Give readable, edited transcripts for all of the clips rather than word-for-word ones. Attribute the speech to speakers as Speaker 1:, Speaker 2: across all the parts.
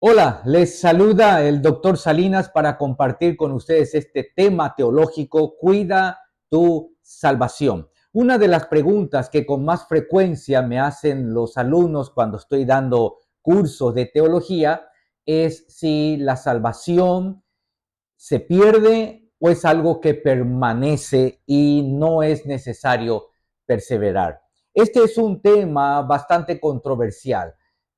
Speaker 1: Hola, les saluda el doctor Salinas para compartir con ustedes este tema teológico, cuida tu salvación. Una de las preguntas que con más frecuencia me hacen los alumnos cuando estoy dando cursos de teología es si la salvación se pierde o es algo que permanece y no es necesario perseverar. Este es un tema bastante controversial.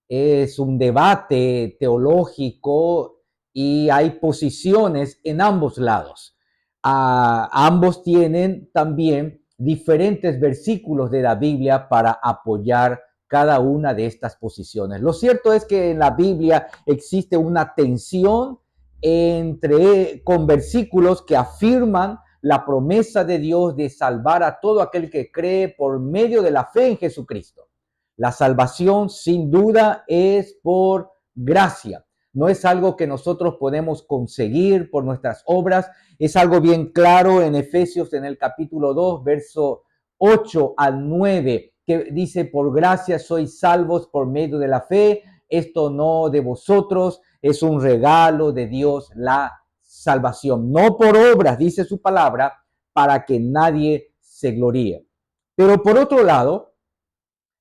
Speaker 1: Es un debate teológico y hay posiciones en ambos lados. Ambos tienen también diferentes versículos de la Biblia para apoyar cada una de estas posiciones. Lo cierto es que en la Biblia existe una tensión con versículos que afirman la promesa de Dios de salvar a todo aquel que cree por medio de la fe en Jesucristo. La salvación sin duda es por gracia. No es algo que nosotros podemos conseguir por nuestras obras. Es algo bien claro en Efesios en el capítulo 2, verso 8 al 9, que dice, por gracia sois salvos por medio de la fe. Esto no de vosotros, es un regalo de Dios la salvación. No por obras, dice su palabra, para que nadie se gloríe. Pero por otro lado,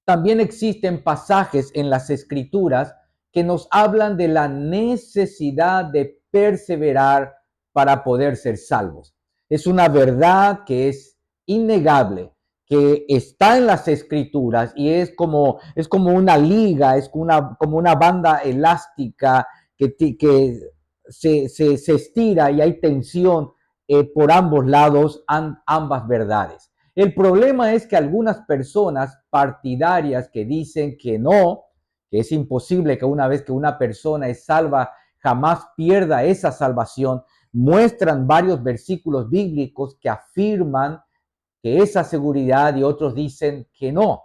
Speaker 1: también existen pasajes en las Escrituras que nos hablan de la necesidad de perseverar para poder ser salvos. Es una verdad que es innegable, que está en las Escrituras y es como una liga, es como una banda elástica que se estira y hay tensión por ambos lados, ambas verdades. El problema es que algunas personas partidarias que dicen que no, que es imposible que una vez que una persona es salva, jamás pierda esa salvación, muestran varios versículos bíblicos que afirman que esa seguridad y otros dicen que no.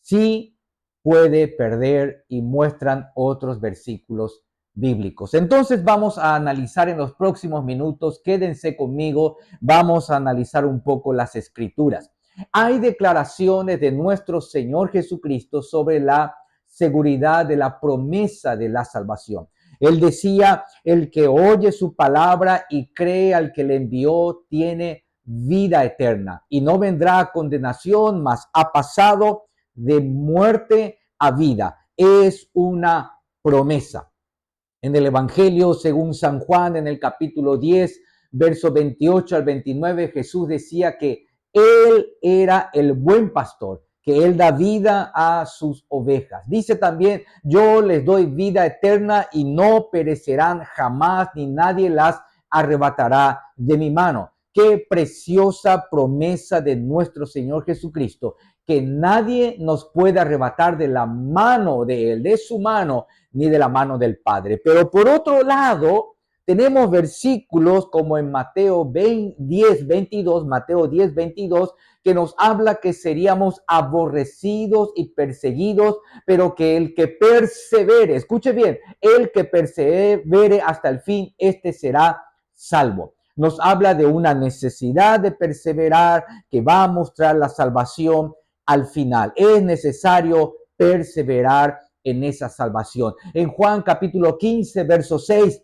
Speaker 1: Sí puede perder y muestran otros versículos bíblicos. Entonces vamos a analizar en los próximos minutos, quédense conmigo, vamos a analizar un poco las escrituras. Hay declaraciones de nuestro Señor Jesucristo sobre la seguridad de la promesa de la salvación. Él decía, el que oye su palabra y cree al que le envió tiene vida eterna y no vendrá a condenación, mas ha pasado de muerte a vida. Es una promesa. En el Evangelio, según San Juan, en el capítulo 10, verso 28 al 29, Jesús decía que Él era el buen pastor, que Él da vida a sus ovejas. Dice también, yo les doy vida eterna y no perecerán jamás, ni nadie las arrebatará de mi mano. Qué preciosa promesa de nuestro Señor Jesucristo, que nadie nos puede arrebatar de la mano de Él, de su mano, ni de la mano del Padre. Pero por otro lado, tenemos versículos como en Mateo 10, 22, Mateo 10, 22, que nos habla que seríamos aborrecidos y perseguidos, pero que el que persevere, escuche bien, el que persevere hasta el fin, este será salvo. Nos habla de una necesidad de perseverar que va a mostrar la salvación al final. Es necesario perseverar en esa salvación. En Juan capítulo 15, verso 6,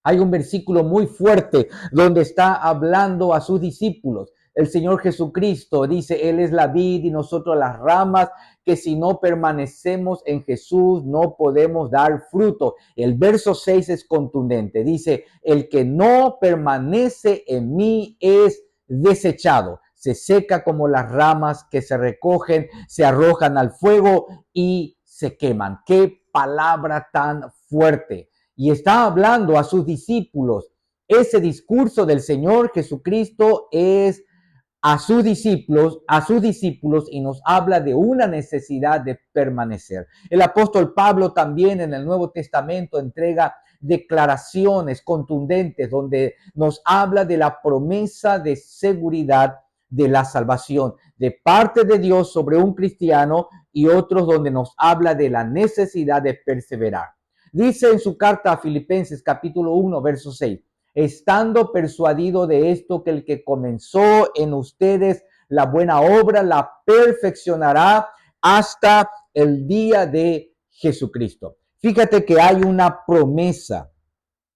Speaker 1: hay un versículo muy fuerte donde está hablando a sus discípulos. El Señor Jesucristo dice, Él es la vid y nosotros las ramas, que si no permanecemos en Jesús no podemos dar fruto. El verso 6 es contundente. Dice, el que no permanece en mí es desechado. Se seca como las ramas que se recogen, se arrojan al fuego y se queman. Qué palabra tan fuerte. Y está hablando a sus discípulos. Ese discurso del Señor Jesucristo es a sus discípulos y nos habla de una necesidad de permanecer. El apóstol Pablo también en el Nuevo Testamento entrega declaraciones contundentes donde nos habla de la promesa de seguridad de la salvación de parte de Dios sobre un cristiano y otros donde nos habla de la necesidad de perseverar. Dice en su carta a Filipenses capítulo 1, verso 6, estando persuadido de esto, que el que comenzó en ustedes la buena obra la perfeccionará hasta el día de Jesucristo. Fíjate que hay una promesa,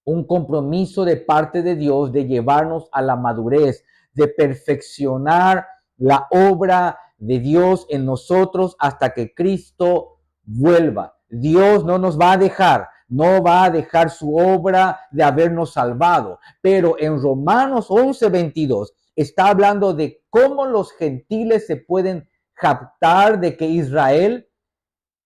Speaker 1: un compromiso de parte de Dios de llevarnos a la madurez, de perfeccionar la obra de Dios en nosotros hasta que Cristo vuelva. Dios no nos va a dejar, no va a dejar su obra de habernos salvado. Pero en Romanos 11:22 está hablando de cómo los gentiles se pueden jactar de que Israel,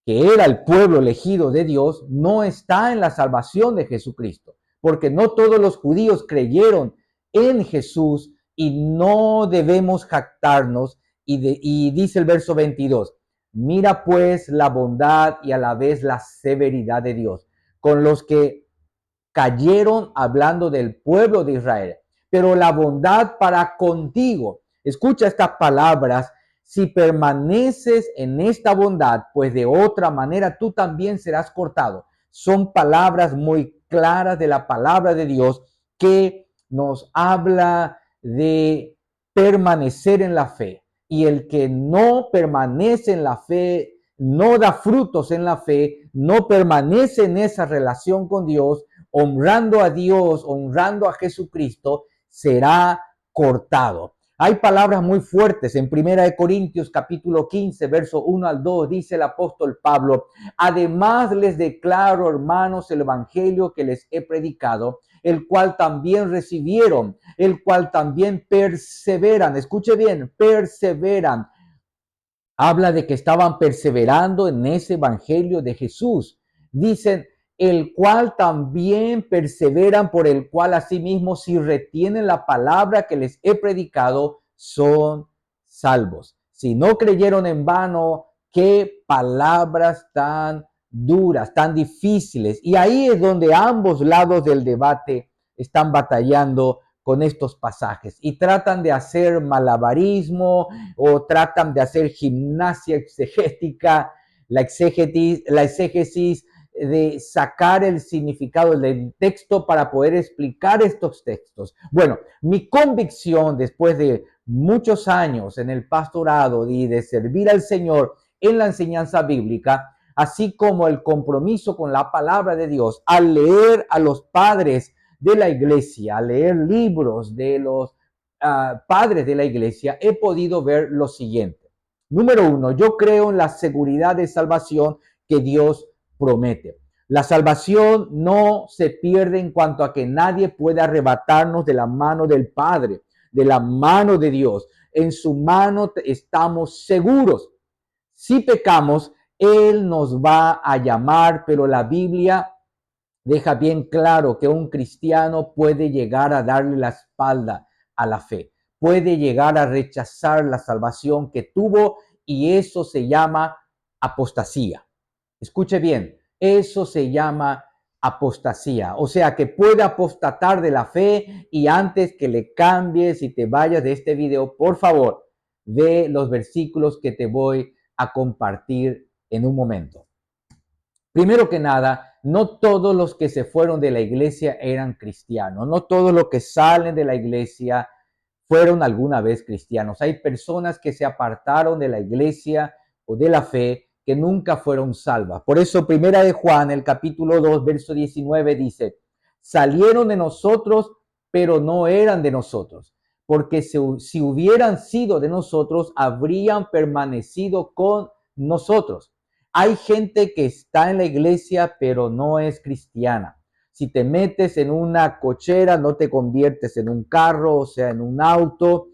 Speaker 1: que era el pueblo elegido de Dios, no está en la salvación de Jesucristo, porque no todos los judíos creyeron en Jesús y no debemos jactarnos. Y dice el verso 22, mira pues la bondad y a la vez la severidad de Dios, con los que cayeron, hablando del pueblo de Israel, pero la bondad para contigo. Escucha estas palabras: si permaneces en esta bondad, pues de otra manera tú también serás cortado. Son palabras muy claras de la palabra de Dios que nos habla de permanecer en la fe. Y el que no permanece en la fe, no da frutos en la fe, no permanece en esa relación con Dios, honrando a Dios, honrando a Jesucristo, será cortado. Hay palabras muy fuertes en 1 Corintios capítulo 15, verso 1 al 2, dice el apóstol Pablo: además les declaro, hermanos, el evangelio que les he predicado, el cual también recibieron, el cual también perseveran. Escuche bien, perseveran. Habla de que estaban perseverando en ese evangelio de Jesús. Dicen, el cual también perseveran, por el cual asimismo, si retienen la palabra que les he predicado, son salvos. Si no creyeron en vano, qué palabras tan duras, tan difíciles. Y ahí es donde ambos lados del debate están batallando con estos pasajes y tratan de hacer malabarismo o tratan de hacer gimnasia exegética, la exégesis de sacar el significado del texto para poder explicar estos textos. Bueno, mi convicción después de muchos años en el pastorado y de servir al Señor en la enseñanza bíblica, así como el compromiso con la palabra de Dios, al leer a los padres de la iglesia, al leer libros de los padres de la iglesia, he podido ver lo siguiente. Número uno, yo creo en la seguridad de salvación que Dios promete. La salvación no se pierde en cuanto a que nadie puede arrebatarnos de la mano del Padre, de la mano de Dios. En su mano estamos seguros. Si pecamos, Él nos va a llamar, pero la Biblia deja bien claro que un cristiano puede llegar a darle la espalda a la fe, puede llegar a rechazar la salvación que tuvo, y eso se llama apostasía. Escuche bien, eso se llama apostasía. O sea, que puede apostatar de la fe. Y antes que le cambies y te vayas de este video, por favor, ve los versículos que te voy a compartir en un momento. Primero que nada, no todos los que se fueron de la iglesia eran cristianos. No todos los que salen de la iglesia fueron alguna vez cristianos. Hay personas que se apartaron de la iglesia o de la fe que nunca fueron salvas. Por eso, primera de Juan, el capítulo 2, verso 19 dice: salieron de nosotros, pero no eran de nosotros, porque si hubieran sido de nosotros, habrían permanecido con nosotros. Hay gente que está en la iglesia, pero no es cristiana. Si te metes en una cochera, no te conviertes en un carro, o sea, en un auto.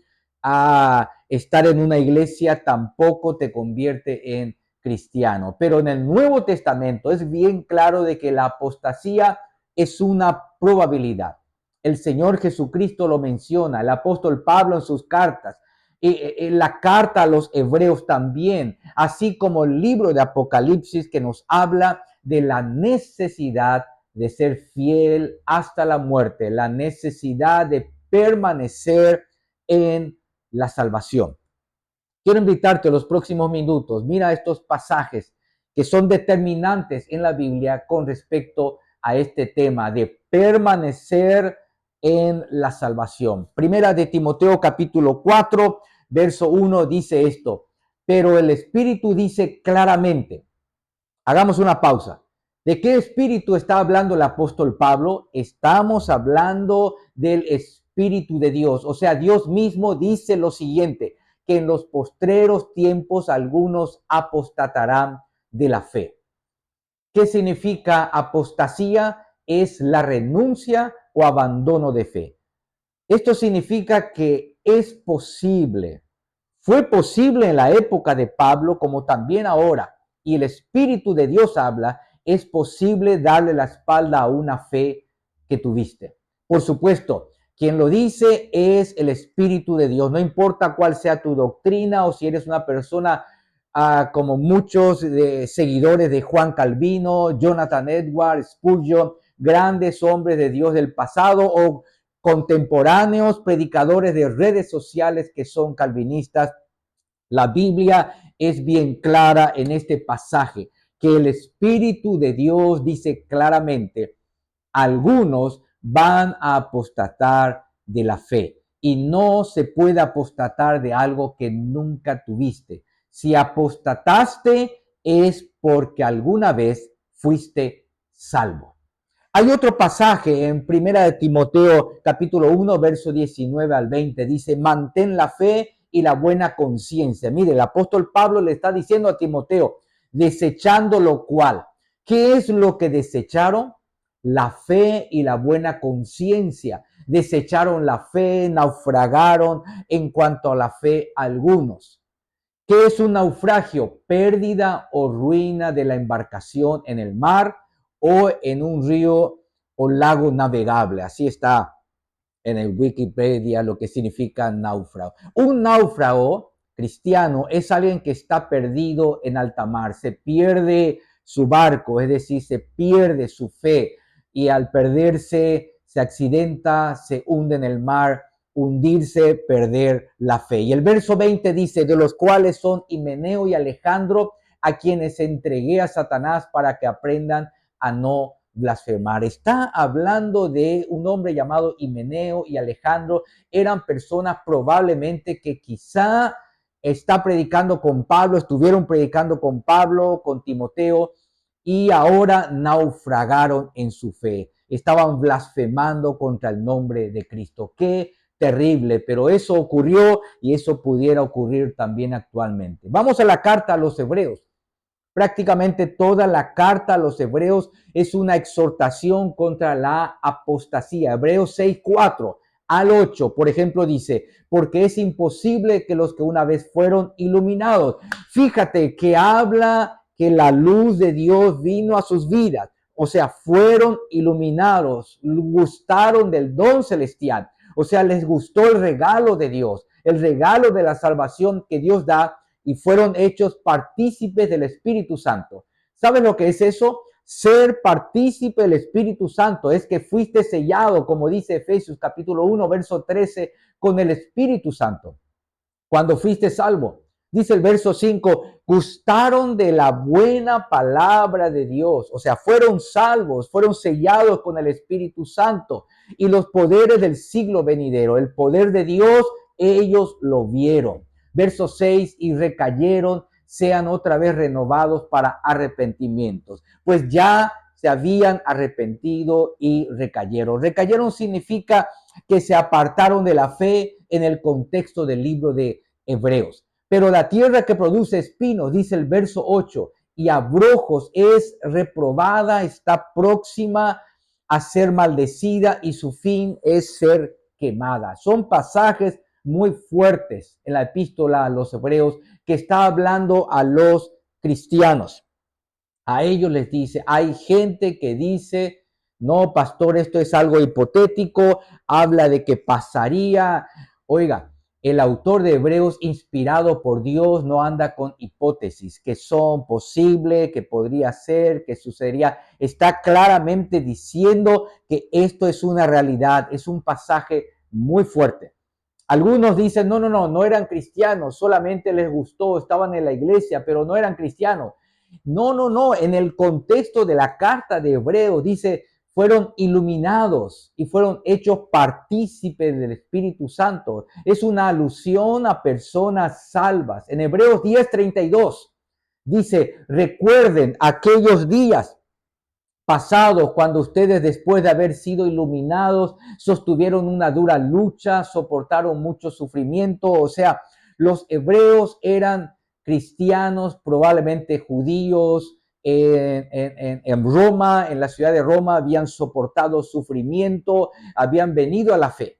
Speaker 1: A estar en una iglesia tampoco te convierte en cristiano. Pero en el Nuevo Testamento es bien claro de que la apostasía es una probabilidad. El Señor Jesucristo lo menciona, el apóstol Pablo en sus cartas, la carta a los hebreos también, así como el libro de Apocalipsis, que nos habla de la necesidad de ser fiel hasta la muerte, la necesidad de permanecer en la salvación. Quiero invitarte a los próximos minutos. Mira estos pasajes que son determinantes en la Biblia con respecto a este tema de permanecer en la salvación. Primera de Timoteo capítulo 4, verso 1 dice esto: pero el Espíritu dice claramente, hagamos una pausa. ¿De qué espíritu está hablando el apóstol Pablo? Estamos hablando del Espíritu de Dios. O sea, Dios mismo dice lo siguiente, que en los postreros tiempos algunos apostatarán de la fe. ¿Qué significa apostasía? Es la renuncia o abandono de fe. Esto significa que es posible, fue posible en la época de Pablo como también ahora, y el Espíritu de Dios habla, es posible darle la espalda a una fe que tuviste. Por supuesto, quien lo dice es el Espíritu de Dios, no importa cuál sea tu doctrina o si eres una persona como muchos seguidores de Juan Calvino, Jonathan Edwards, Spurgeon, grandes hombres de Dios del pasado o contemporáneos predicadores de redes sociales que son calvinistas. La Biblia es bien clara en este pasaje, que el Espíritu de Dios dice claramente, algunos van a apostatar de la fe y no se puede apostatar de algo que nunca tuviste. Si apostataste es porque alguna vez fuiste salvo. Hay otro pasaje en Primera de Timoteo, capítulo 1, verso 19 al 20. Dice, mantén la fe y la buena conciencia. Mire, el apóstol Pablo le está diciendo a Timoteo, desechando lo cual. ¿Qué es lo que desecharon? La fe y la buena conciencia. Desecharon la fe, naufragaron en cuanto a la fe algunos. ¿Qué es un naufragio? Pérdida o ruina de la embarcación en el mar o en un río o lago navegable. Así está en el Wikipedia lo que significa náufrago. Un náufrago cristiano es alguien que está perdido en alta mar, se pierde su barco, es decir, se pierde su fe y al perderse se accidenta, se hunde en el mar, hundirse, perder la fe. Y el verso 20 dice, de los cuales son Himeneo y Alejandro, a quienes entregué a Satanás para que aprendan a no blasfemar. Está hablando de un hombre llamado Himeneo y Alejandro. Eran personas probablemente que quizá está predicando con Pablo, estuvieron predicando con Pablo, con Timoteo, y ahora naufragaron en su fe. Estaban blasfemando contra el nombre de Cristo. Qué terrible, pero eso ocurrió y eso pudiera ocurrir también actualmente. Vamos a la carta a los Hebreos. Prácticamente toda la carta a los Hebreos es una exhortación contra la apostasía. Hebreos 6:4 al 8, por ejemplo, dice, porque es imposible que los que una vez fueron iluminados. Fíjate que habla que la luz de Dios vino a sus vidas. O sea, fueron iluminados, gustaron del don celestial. O sea, les gustó el regalo de Dios, el regalo de la salvación que Dios da y fueron hechos partícipes del Espíritu Santo. ¿Sabes lo que es eso? Ser partícipe del Espíritu Santo es que fuiste sellado, como dice Efesios capítulo 1, verso 13, con el Espíritu Santo. Cuando fuiste salvo, dice el verso 5, gustaron de la buena palabra de Dios. O sea, fueron salvos, fueron sellados con el Espíritu Santo y los poderes del siglo venidero. El poder de Dios, ellos lo vieron. Verso 6, y recayeron, sean otra vez renovados para arrepentimientos. Pues ya se habían arrepentido y recayeron. Recayeron significa que se apartaron de la fe en el contexto del libro de Hebreos. Pero la tierra que produce espinos, dice el verso 8, y abrojos es reprobada, está próxima a ser maldecida y su fin es ser quemada. Son pasajes muy fuertes en la epístola a los Hebreos que está hablando a los cristianos. A ellos les dice, hay gente que dice, no, pastor, esto es algo hipotético, habla de que pasaría. Oiga, el autor de Hebreos, inspirado por Dios, no anda con hipótesis que son posibles, que podría ser, que sucedería. Está claramente diciendo que esto es una realidad, es un pasaje muy fuerte. Algunos dicen, no eran cristianos, solamente les gustó, estaban en la iglesia, pero no eran cristianos. No, en el contexto de la carta de Hebreos dice, fueron iluminados y fueron hechos partícipes del Espíritu Santo. Es una alusión a personas salvas. En Hebreos 10:32 dice, recuerden aquellos días pasados, cuando ustedes después de haber sido iluminados, sostuvieron una dura lucha, soportaron mucho sufrimiento. O sea, los hebreos eran cristianos, probablemente judíos, en Roma, en la ciudad de Roma, habían soportado sufrimiento, habían venido a la fe.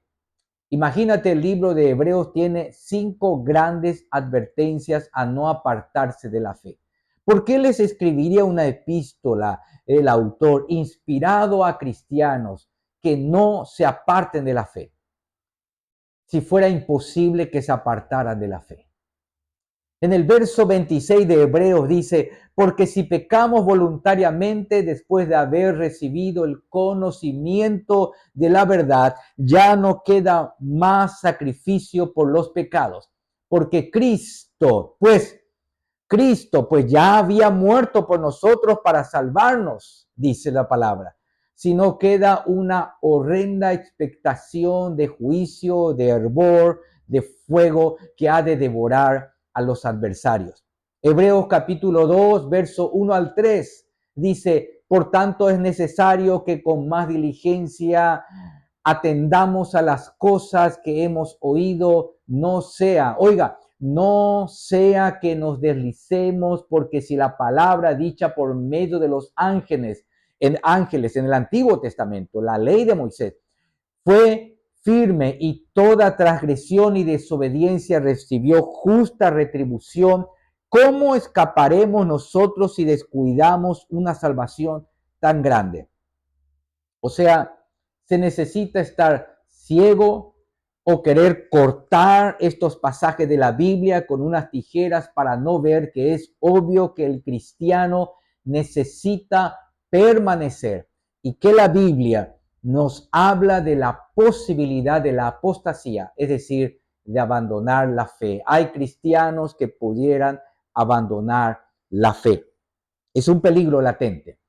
Speaker 1: Imagínate, el libro de Hebreos tiene 5 grandes advertencias a no apartarse de la fe. ¿Por qué les escribiría una epístola el autor inspirado a cristianos que no se aparten de la fe, si fuera imposible que se apartaran de la fe? En el verso 26 de Hebreos dice, porque si pecamos voluntariamente después de haber recibido el conocimiento de la verdad, ya no queda más sacrificio por los pecados, porque Cristo, pues ya había muerto por nosotros para salvarnos, dice la palabra. Sino queda una horrenda expectación de juicio, de hervor, de fuego que ha de devorar a los adversarios. Hebreos capítulo 2, verso 1 al 3 dice, por tanto es necesario que con más diligencia atendamos a las cosas que hemos oído, no sea que nos deslicemos, porque si la palabra dicha por medio de los ángeles en el Antiguo Testamento, la ley de Moisés, fue firme y toda transgresión y desobediencia recibió justa retribución, ¿cómo escaparemos nosotros si descuidamos una salvación tan grande? O sea, se necesita estar ciego o querer cortar estos pasajes de la Biblia con unas tijeras para no ver que es obvio que el cristiano necesita permanecer y que la Biblia nos habla de la posibilidad de la apostasía, es decir, de abandonar la fe. Hay cristianos que pudieran abandonar la fe. Es un peligro latente.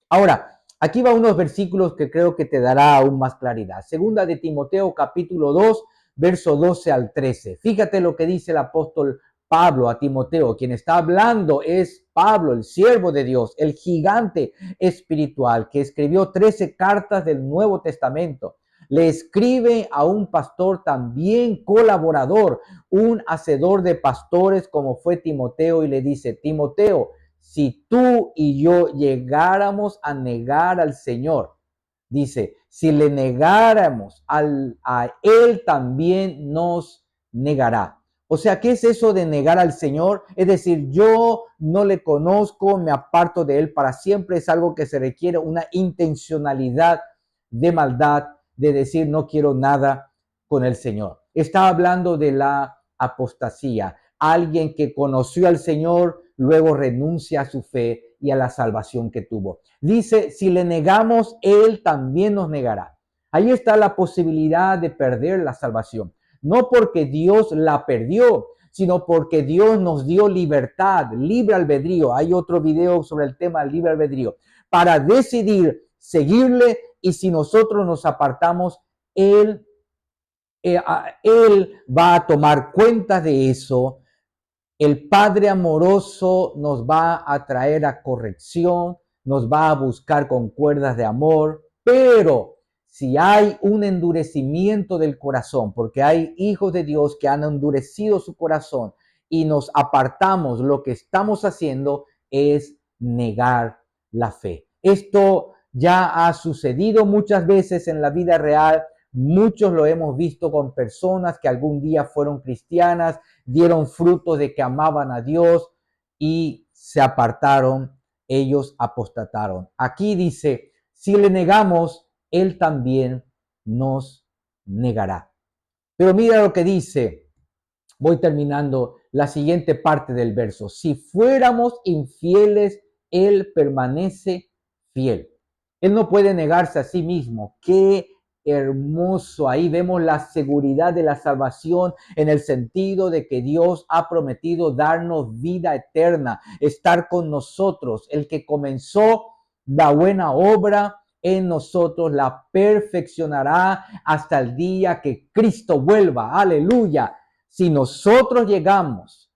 Speaker 1: Ahora, aquí va unos versículos que creo que te dará aún más claridad. Segunda de Timoteo, capítulo 2, verso 12 al 13. Fíjate lo que dice el apóstol Pablo a Timoteo. Quien está hablando es Pablo, el siervo de Dios, el gigante espiritual que escribió 13 cartas del Nuevo Testamento. Le escribe a un pastor también colaborador, un hacedor de pastores como fue Timoteo, y le dice, Timoteo, si tú y yo llegáramos a negar al Señor, dice, si le negáramos a Él, también nos negará. O sea, ¿qué es eso de negar al Señor? Es decir, yo no le conozco, me aparto de Él para siempre. Es algo que se requiere una intencionalidad de maldad, de decir, no quiero nada con el Señor. Está hablando de la apostasía. Alguien que conoció al Señor, luego renuncia a su fe y a la salvación que tuvo. Dice, si le negamos, Él también nos negará. Ahí está la posibilidad de perder la salvación. No porque Dios la perdió, sino porque Dios nos dio libertad, libre albedrío. Hay otro video sobre el tema del libre albedrío. Para decidir seguirle, y si nosotros nos apartamos, Él va a tomar cuenta de eso. El Padre amoroso nos va a traer a corrección, nos va a buscar con cuerdas de amor, pero si hay un endurecimiento del corazón, porque hay hijos de Dios que han endurecido su corazón y nos apartamos, lo que estamos haciendo es negar la fe. Esto ya ha sucedido muchas veces en la vida real. Muchos lo hemos visto con personas que algún día fueron cristianas, dieron frutos de que amaban a Dios y se apartaron, ellos apostataron. Aquí dice, si le negamos, Él también nos negará. Pero mira lo que dice, voy terminando la siguiente parte del verso. Si fuéramos infieles, Él permanece fiel. Él no puede negarse a sí mismo. ¡Qué hermoso! Ahí vemos la seguridad de la salvación en el sentido de que Dios ha prometido darnos vida eterna, estar con nosotros. El que comenzó la buena obra en nosotros la perfeccionará hasta el día que Cristo vuelva. Aleluya. Si nosotros llegamos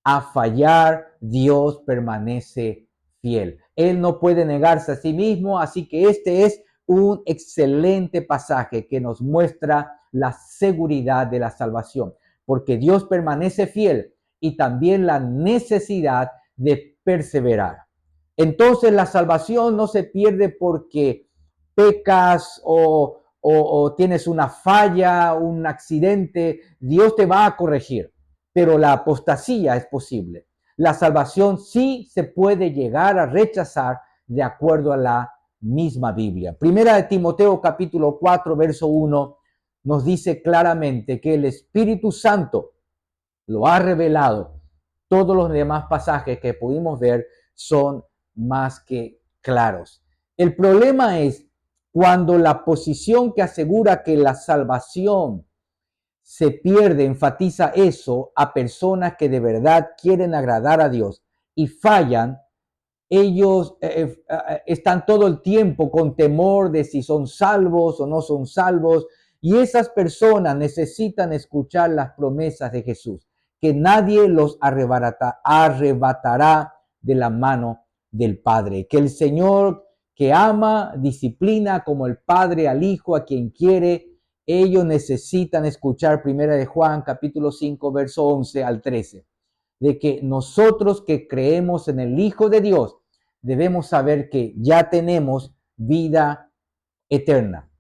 Speaker 1: a fallar, Dios permanece fiel. Él no puede negarse a sí mismo, así que este es un excelente pasaje que nos muestra la seguridad de la salvación, porque Dios permanece fiel y también la necesidad de perseverar. Entonces la salvación no se pierde porque pecas o tienes una falla, un accidente. Dios te va a corregir, pero la apostasía es posible. La salvación sí se puede llegar a rechazar de acuerdo a la misma Biblia. Primera de Timoteo capítulo 4, verso 1 nos dice claramente que el Espíritu Santo lo ha revelado. Todos los demás pasajes que pudimos ver son más que claros. El problema es cuando la posición que asegura que la salvación se pierde, enfatiza eso a personas que de verdad quieren agradar a Dios y fallan. Ellos están todo el tiempo con temor de si son salvos o no son salvos, y esas personas necesitan escuchar las promesas de Jesús, que nadie los arrebatará de la mano del Padre, que el Señor que ama, disciplina como el Padre al Hijo, a quien quiere. Ellos necesitan escuchar Primera de Juan capítulo 5 verso 11 al 13, de que nosotros que creemos en el Hijo de Dios debemos saber que ya tenemos vida eterna.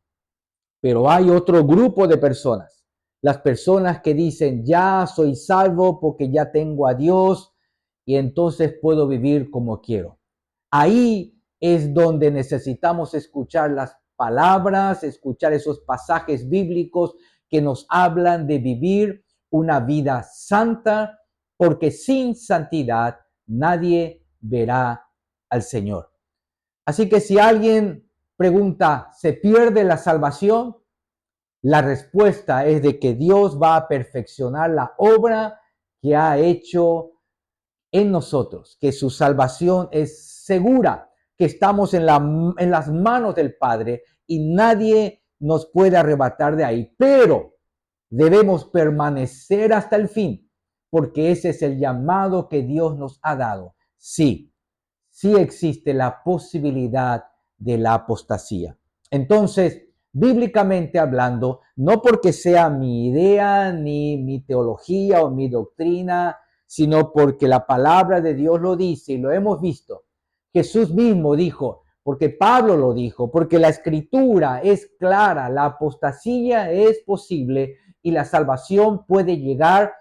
Speaker 1: Pero hay otro grupo de personas, las personas que dicen, ya soy salvo porque ya tengo a Dios y entonces puedo vivir como quiero. Ahí es donde necesitamos escuchar las palabras, escuchar esos pasajes bíblicos que nos hablan de vivir una vida santa, porque sin santidad nadie verá al Señor. Así que si alguien pregunta, ¿se pierde la salvación? La respuesta es de que Dios va a perfeccionar la obra que ha hecho en nosotros, que su salvación es segura, que estamos en las manos del Padre y nadie nos puede arrebatar de ahí. Pero debemos permanecer hasta el fin, porque ese es el llamado que Dios nos ha dado. Sí, sí existe la posibilidad de la apostasía. Entonces, bíblicamente hablando, no porque sea mi idea, ni mi teología o mi doctrina, sino porque la palabra de Dios lo dice y lo hemos visto. Jesús mismo dijo, porque Pablo lo dijo, porque la escritura es clara, la apostasía es posible y la salvación puede llegar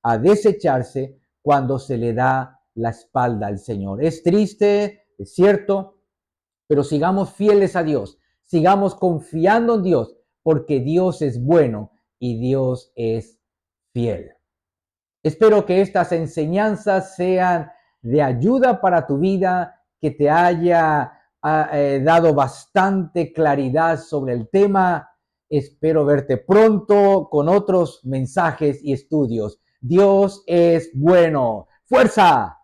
Speaker 1: a desecharse cuando se le da la espalda al Señor. Es triste, es cierto, pero sigamos fieles a Dios, sigamos confiando en Dios, porque Dios es bueno y Dios es fiel. Espero que estas enseñanzas sean de ayuda para tu vida, que te haya dado bastante claridad sobre el tema. Espero verte pronto con otros mensajes y estudios. Dios es bueno. ¡Fuerza!